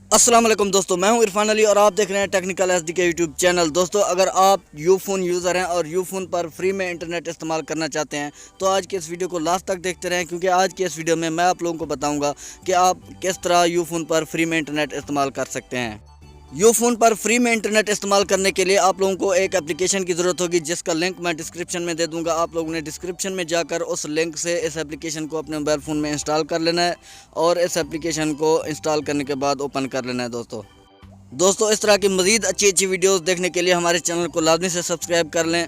अस्सलाम वालेकुम दोस्तों, मैं हूं इरफान अली और आप देख रहे हैं टेक्निकल एसडीके यूट्यूब चैनल। दोस्तों, अगर आप यूफोन यूज़र हैं और यूफोन पर फ्री में इंटरनेट इस्तेमाल करना चाहते हैं तो आज के इस वीडियो को लास्ट तक देखते रहें, क्योंकि आज के इस वीडियो में मैं आप लोगों को बताऊंगा कि आप किस तरह यूफोन पर फ्री में इंटरनेट इस्तेमाल कर सकते हैं। यूफोन पर फ्री में इंटरनेट इस्तेमाल करने के लिए आप लोगों को एक एप्लीकेशन की ज़रूरत होगी, जिसका लिंक मैं डिस्क्रिप्शन में दे दूंगा। आप लोगों ने डिस्क्रिप्शन में जाकर उस लिंक से इस एप्लीकेशन को अपने मोबाइल फ़ोन में इंस्टॉल कर लेना है और इस एप्लीकेशन को इंस्टॉल करने के बाद ओपन कर लेना है। दोस्तों इस तरह की मज़ीद अच्छी वीडियोस देखने के लिए हमारे चैनल को लाजमी से सब्सक्राइब कर लें।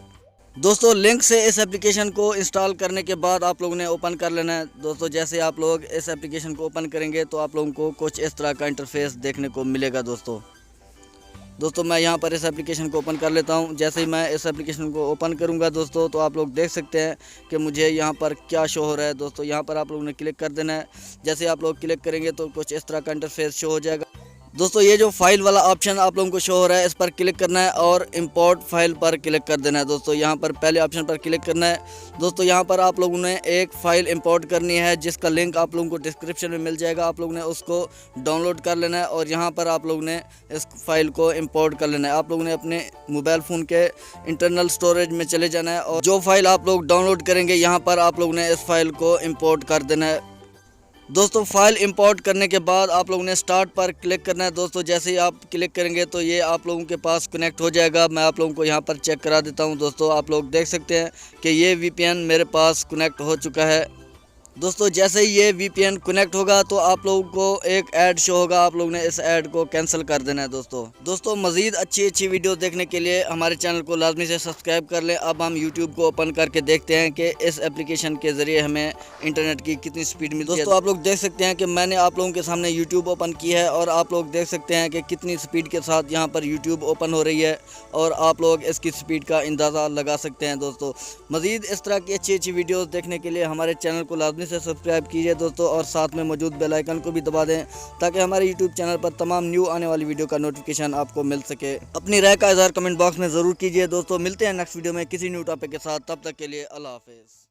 दोस्तों लिंक से इस एप्लीकेशन को इंस्टॉल करने के बाद आप लोगों ने ओपन कर लेना है। दोस्तों जैसे आप लोग इस एप्लीकेशन को ओपन करेंगे तो आप लोगों को कुछ इस तरह का इंटरफेस देखने को मिलेगा। दोस्तों मैं यहाँ पर इस एप्लीकेशन को ओपन कर लेता हूँ। जैसे ही मैं इस एप्लीकेशन को ओपन करूँगा दोस्तों तो आप लोग देख सकते हैं कि मुझे यहाँ पर क्या शो हो रहा है। दोस्तों यहाँ पर आप लोगों ने क्लिक कर देना है। जैसे आप लोग क्लिक करेंगे तो कुछ इस तरह का इंटरफेस शो हो जाएगा। दोस्तों ये जो फाइल वाला ऑप्शन आप लोगों को शो हो रहा है, इस पर क्लिक करना है और इंपोर्ट फाइल पर क्लिक कर देना है। दोस्तों यहाँ पर पहले ऑप्शन पर क्लिक करना है। दोस्तों यहाँ पर आप लोगों ने एक फ़ाइल इंपोर्ट करनी है, जिसका लिंक आप लोगों को डिस्क्रिप्शन में मिल जाएगा। आप लोगों ने उसको डाउनलोड कर लेना है और यहाँ पर आप लोगों ने इस फाइल को इंपोर्ट कर लेना है। आप लोगों ने अपने मोबाइल फ़ोन के इंटरनल स्टोरेज में चले जाना है और जो फाइल आप लोग डाउनलोड करेंगे यहाँ पर आप लोगों ने इस फाइल को इंपोर्ट कर देना है। दोस्तों फाइल इंपोर्ट करने के बाद आप लोगों ने स्टार्ट पर क्लिक करना है। दोस्तों जैसे ही आप क्लिक करेंगे तो ये आप लोगों के पास कनेक्ट हो जाएगा। मैं आप लोगों को यहाँ पर चेक करा देता हूँ। दोस्तों आप लोग देख सकते हैं कि ये वीपीएन मेरे पास कनेक्ट हो चुका है। दोस्तों जैसे ही ये वीपीएन कनेक्ट होगा तो आप लोगों को एक ऐड शो होगा, आप लोगों ने इस ऐड को कैंसिल कर देना है। दोस्तों मज़ीद अच्छी वीडियो देखने के लिए हमारे चैनल को लाजमी से सब्सक्राइब कर लें। अब हम यूट्यूब को ओपन करके देखते हैं कि इस एप्लीकेशन के ज़रिए हमें इंटरनेट की कितनी स्पीड मिलती है। दोस्तों आप लोग देख सकते हैं कि मैंने आप लोगों के सामने यूट्यूब ओपन की है और आप लोग देख सकते हैं कि कितनी स्पीड के साथ यहाँ पर यूट्यूब ओपन हो रही है और आप लोग इसकी स्पीड का अंदाज़ा लगा सकते हैं। दोस्तों मज़ीद इस तरह की अच्छी वीडियोज़ देखने के लिए हमारे चैनल को लाजमी से सब्सक्राइब कीजिए दोस्तों, और साथ में मौजूद बेल आइकन को भी दबा दें ताकि हमारे यूट्यूब चैनल पर तमाम न्यू आने वाली वीडियो का नोटिफिकेशन आपको मिल सके। अपनी राय का इज़हार कमेंट बॉक्स में ज़रूर कीजिए। दोस्तों मिलते हैं नेक्स्ट वीडियो में किसी न्यू टॉपिक के साथ। तब तक के लिए अल्लाह हाफिज़।